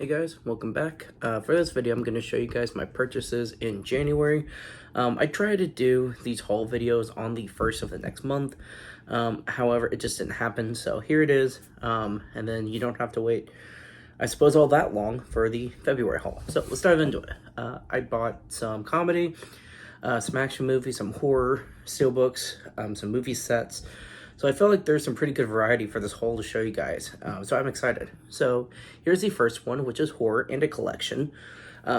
Hey guys, welcome back. For this video, I'm going to show you guys my purchases in January. I try to do these haul videos on the 1st of the next month. However, it just didn't happen, so here it is. And then you don't have to wait, I suppose, all that long for the February haul. So let's dive into it. I bought some comedy, some action movies, some horror, steelbooks, some movie sets. So I feel like there's some pretty good variety for this haul to show you guys. So I'm excited. So here's the first one, which is horror and a collection.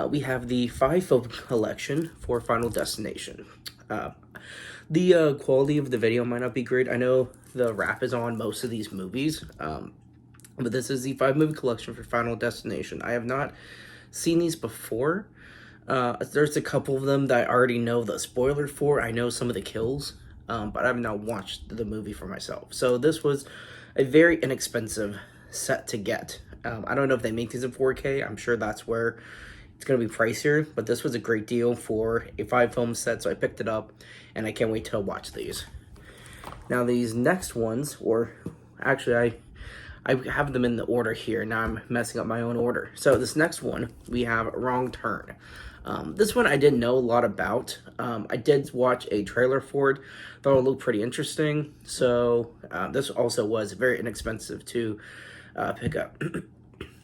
We have the 5-film collection for Final Destination. The quality of the video might not be great. I know the wrap is on most of these movies. But this is the 5-movie collection for Final Destination. I have not seen these before. There's a couple of them that I already know the spoiler for. I know some of the kills. But I've not watched the movie for myself. So this was a very inexpensive set to get. I don't know if they make these in 4K. I'm sure that's where it's going to be pricier. But this was a great deal for a 5-film set, so I picked it up. And I can't wait to watch these. Now these next ones, or actually I have them in the order here. Now I'm messing up my own order. So this next one, we have Wrong Turn. This one I didn't know a lot about. I did watch a trailer for it. Thought it looked pretty interesting. So this also was very inexpensive to pick up.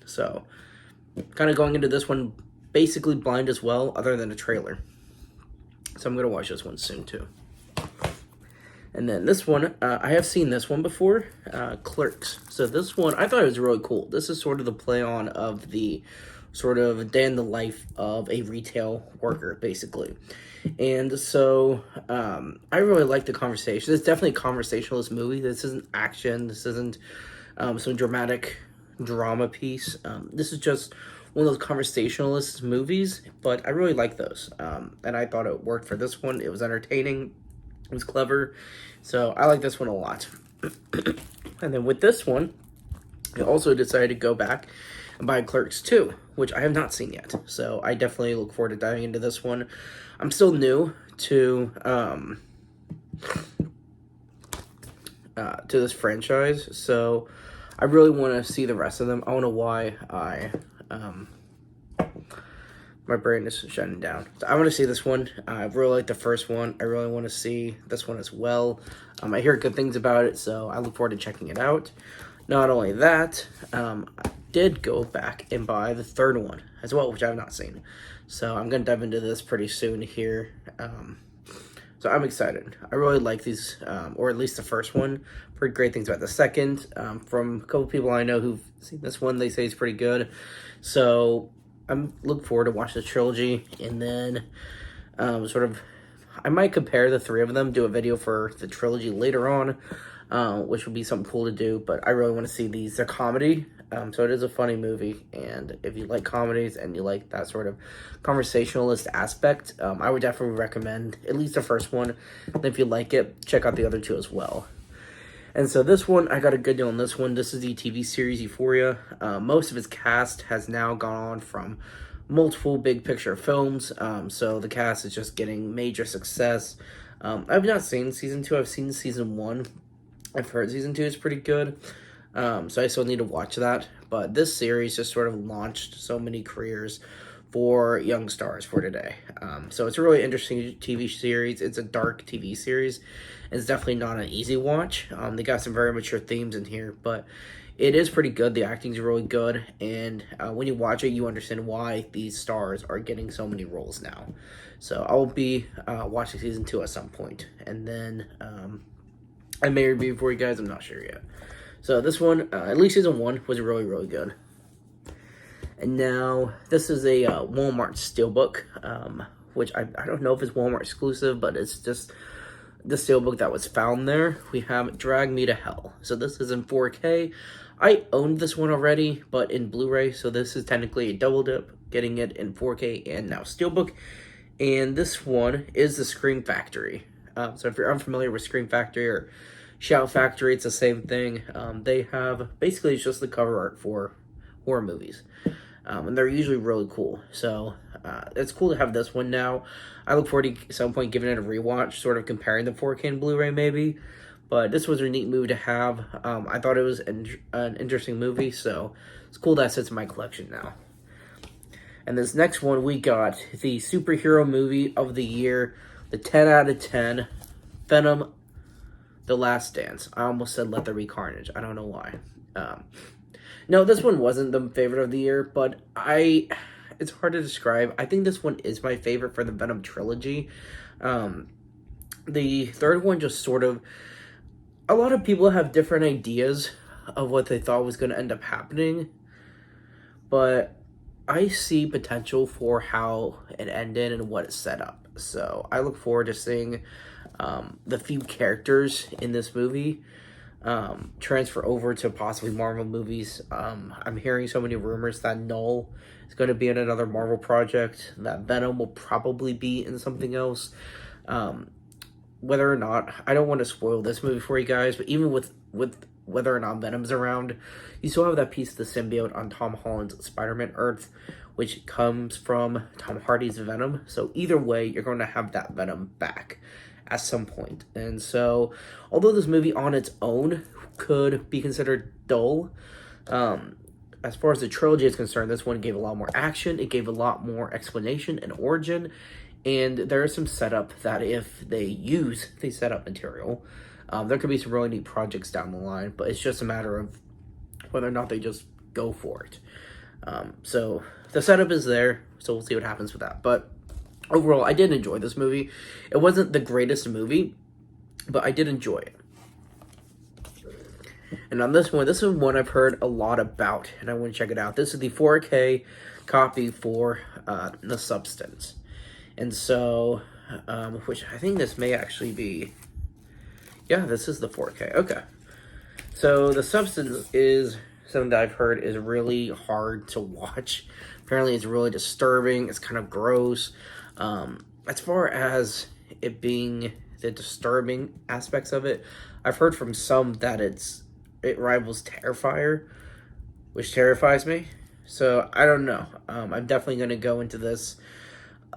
So kind of going into this one basically blind as well, other than a trailer. So I'm going to watch this one soon too. And then this one, I have seen this one before, Clerks. So this one, I thought it was really cool. This is sort of the play on of the sort of day in the life of a retail worker, basically. And so I really like the conversation. It's definitely a conversationalist movie. This isn't action. This isn't some dramatic drama piece. This is just one of those conversationalist movies, but I really like those. And I thought it worked for this one. It was entertaining. It was clever. So I like this one a lot. And then with this one, I also decided to go back and buy Clerks 2, which I have not seen yet. So I definitely look forward to diving into this one. I'm still new to this franchise, so I really want to see the rest of them. I don't know why my brain is shutting down. So I want to see this one. I really like the first one. I really want to see this one as well. I hear good things about it, so I look forward to checking it out. Not only that, I did go back and buy the third one as well, which I have not seen. So I'm going to dive into this pretty soon here. So I'm excited. I really like these, or at least the first one. Heard great things about the second. From a couple people I know who've seen this one, they say it's pretty good. So I'm looking forward to watching the trilogy. And then I might compare the three of them, do a video for the trilogy later on. Which would be something cool to do, but I really want to see these. They're comedy, so it is a funny movie, and if you like comedies and you like that sort of conversationalist aspect, I would definitely recommend at least the first one, and if you like it, check out the other two as well. And so this one, I got a good deal on this one. This is the TV series Euphoria. Most of its cast has now gone on from multiple big picture films, so the cast is just getting major success. I've not seen season 2, I've seen season 1. I've heard season 2 is pretty good, so I still need to watch that. But this series just sort of launched so many careers for young stars for today. So it's a really interesting TV series. It's a dark TV series. It's definitely not an easy watch. They got some very mature themes in here, but it is pretty good. The acting's really good, and when you watch it, you understand why these stars are getting so many roles now. So I'll be watching season 2 at some point, and then I may review for you guys. I'm not sure yet. So this one, at least season 1, was really, really good. And now, this is a Walmart Steelbook, which I don't know if it's Walmart exclusive, but it's just the Steelbook that was found there. We have Drag Me to Hell. So this is in 4K. I owned this one already, but in Blu-ray, so this is technically a double dip, getting it in 4K and now Steelbook. And this one is the Scream Factory. So if you're unfamiliar with Scream Factory or Shout Factory, it's the same thing. They have, basically it's just the cover art for horror movies. And they're usually really cool. So it's cool to have this one now. I look forward to at some point giving it a rewatch, sort of comparing the 4K and Blu-ray maybe. But this was a neat movie to have. I thought it was an interesting movie, so it's cool that sits in my collection now. And this next one, we got the superhero movie of the year, the 10 out of 10, Venom, The Last Dance. I almost said Let There Be Carnage. I don't know why. No, this one wasn't the favorite of the year, but it's hard to describe. I think this one is my favorite for the Venom trilogy. The third one just sort of, a lot of people have different ideas of what they thought was going to end up happening, but I see potential for how it ended and what it set up. So I look forward to seeing the few characters in this movie transfer over to possibly Marvel movies. I'm hearing so many rumors that Null is going to be in another Marvel project, that Venom will probably be in something else. Whether or not, I don't want to spoil this movie for you guys, but even with whether or not Venom's around, you still have that piece of the symbiote on Tom Holland's Spider-Man Earth, which comes from Tom Hardy's Venom. So either way, you're going to have that Venom back at some point. And so, although this movie on its own could be considered dull, as far as the trilogy is concerned, this one gave a lot more action, it gave a lot more explanation and origin, and there is some setup that if they use the setup material, there could be some really neat projects down the line, but it's just a matter of whether or not they just go for it. So the setup is there, so we'll see what happens with that. But overall, I did enjoy this movie. It wasn't the greatest movie, but I did enjoy it. And on this one I've heard a lot about, and I want to check it out. This is the 4K copy for The Substance. And so, which I think this may actually be, yeah, this is the 4K. Okay. So The Substance is something that I've heard is really hard to watch. Apparently it's really disturbing. It's kind of gross. As far as it being the disturbing aspects of it, I've heard from some that it rivals Terrifier, which terrifies me. So I don't know. I'm definitely going to go into this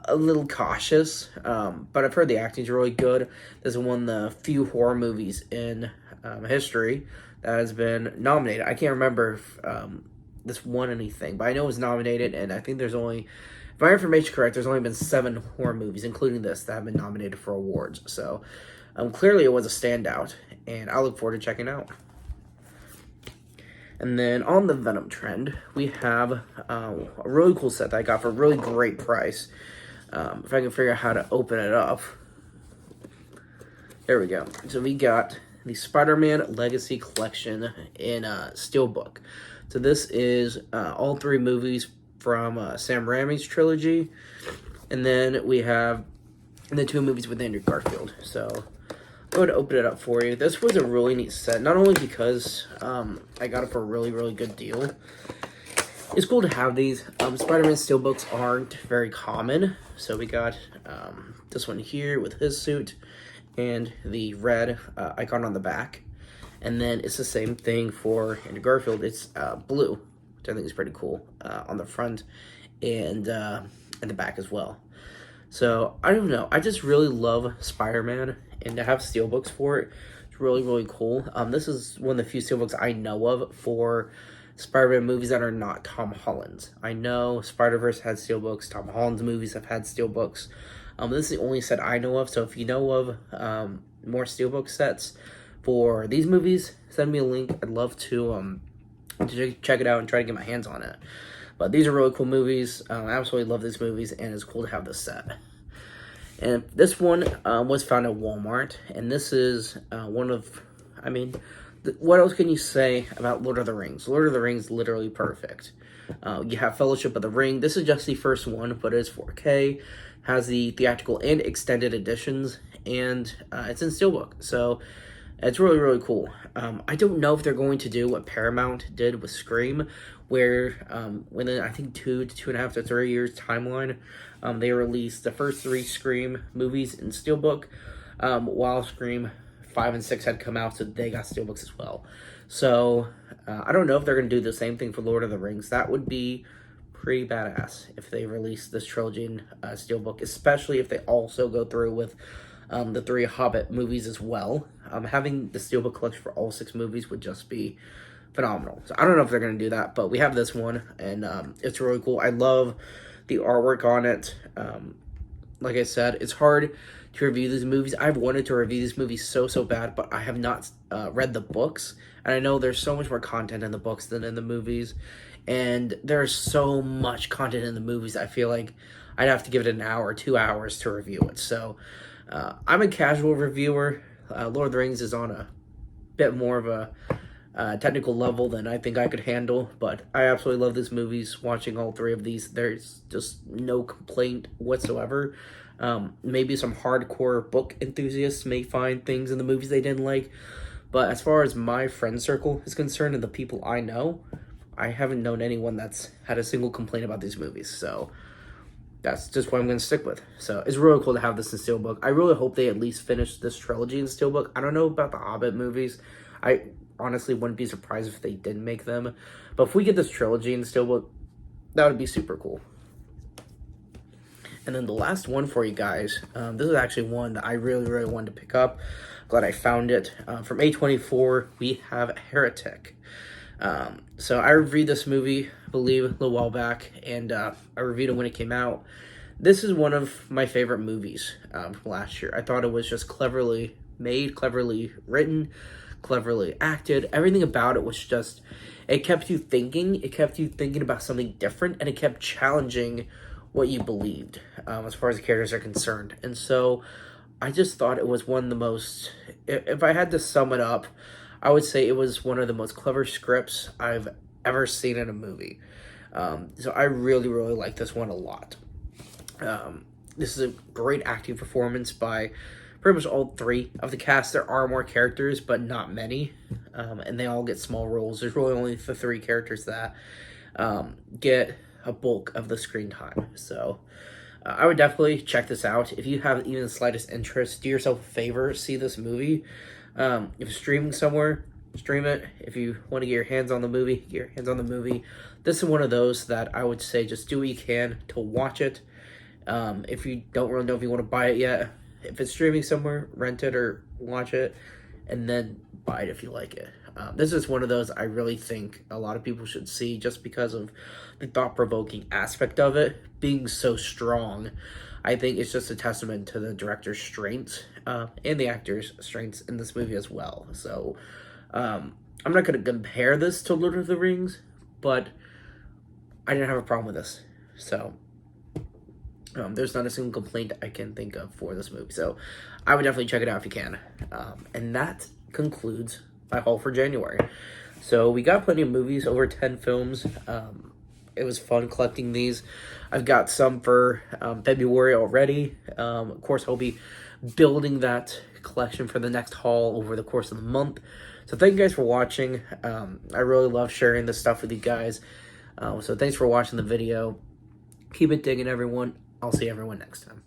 a little cautious, but I've heard the acting's really good. This is one of the few horror movies in history that has been nominated. I can't remember if this won anything, but I know it was nominated, and I think there's only, if my information is correct, there's only been 7 horror movies, including this, that have been nominated for awards. So clearly it was a standout, and I look forward to checking out. And then on the Venom trend, we have a really cool set that I got for a really great price. If I can figure out how to open it up. There we go. So we got the Spider-Man Legacy Collection in Steelbook. So this is all 3 movies from Sam Raimi's trilogy. And then we have the 2 movies with Andrew Garfield. So I'm going to open it up for you. This was a really neat set, not only because I got it for a really, really good deal. It's cool to have these. Spider-Man steelbooks aren't very common. So we got this one here with his suit and the red icon on the back. And then it's the same thing for Andrew Garfield. It's blue, which I think is pretty cool, on the front and the back as well. So I don't know. I just really love Spider-Man, and to have steelbooks for it, it's really, really cool. This is one of the few steelbooks I know of for Spider-Man movies that are not Tom Holland's. I know Spider-Verse had steelbooks. Tom Holland's movies have had steelbooks. This is the only set I know of. So if you know of more steelbook sets for these movies, send me a link. I'd love to check it out and try to get my hands on it. But these are really cool movies. I absolutely love these movies, and it's cool to have this set. And this one was found at Walmart, and this is one of, I mean, what else can you say about Lord of the Rings? Lord of the Rings, literally perfect. You have Fellowship of the Ring. This is just the first one, but it is 4K. Has the theatrical and extended editions, and it's in Steelbook. So it's really, really cool. I don't know if they're going to do what Paramount did with Scream, where within, I think, 2 to 2.5 to 3 years timeline, they released the first 3 Scream movies in Steelbook, while Scream 5 and 6 had come out, so they got steelbooks as well. So I don't know if they're going to do the same thing for Lord of the Rings. That would be pretty badass if they release this trilogy in steelbook, especially if they also go through with the 3 Hobbit movies as well. Having the steelbook collection for all 6 movies would just be phenomenal. So I don't know if they're going to do that, but we have this one, and it's really cool. I love the artwork on it. Like I said, it's hard to review these movies. I've wanted to review these movies so bad, but I have not read the books. And I know there's so much more content in the books than in the movies. And there's so much content in the movies, I feel like I'd have to give it an hour, 2 hours to review it. So I'm a casual reviewer. Lord of the Rings is on a bit more of a technical level than I think I could handle, but I absolutely love these movies. Watching all three of these, there's just no complaint whatsoever. Maybe some hardcore book enthusiasts may find things in the movies they didn't like, but as far as my friend circle is concerned and the people I know, I haven't known anyone that's had a single complaint about these movies, so that's just what I'm going to stick with. So it's really cool to have this in Steelbook. I really hope they at least finish this trilogy in Steelbook. I don't know about the Hobbit movies. I honestly wouldn't be surprised if they didn't make them. But if we get this trilogy in Steelbook, that would be super cool. And then the last one for you guys, this is actually one that I really wanted to pick up. Glad I found it. From A24, we have Heretic. So I reviewed this movie, I believe, a little while back, and I reviewed it when it came out. This is one of my favorite movies from last year. I thought it was just cleverly made, cleverly written, cleverly acted. Everything about it was just, it kept you thinking. It kept you thinking about something different, and it kept challenging what you believed as far as the characters are concerned. And so I just thought it was one of the most, if I had to sum it up, I would say it was one of the most clever scripts I've ever seen in a movie. So I really like this one a lot. This is a great acting performance by pretty much all three of the cast. There are more characters, but not many. And they all get small roles. There's really only the three characters that get a bulk of the screen time. So I would definitely check this out. If you have even the slightest interest, do yourself a favor, see this movie. If it's streaming somewhere, stream it. If you want to get your hands on the movie, get your hands on the movie. This is one of those that I would say just do what you can to watch it. If you don't really know if you want to buy it yet, if it's streaming somewhere, rent it or watch it, and then buy it if you like it. This is one of those I really think a lot of people should see just because of the thought-provoking aspect of it being so strong. I think it's just a testament to the director's strengths and the actor's strengths in this movie as well. So I'm not going to compare this to Lord of the Rings, but I didn't have a problem with this. So there's not a single complaint I can think of for this movie. So I would definitely check it out if you can. And that concludes my haul for January. So we got plenty of movies, over 10 films. It was fun collecting these. I've got some for February already. Of course, I'll be building that collection for the next haul over the course of the month. So thank you guys for watching. I really love sharing this stuff with you guys. So thanks for watching the video. Keep it digging, everyone. I'll see everyone next time.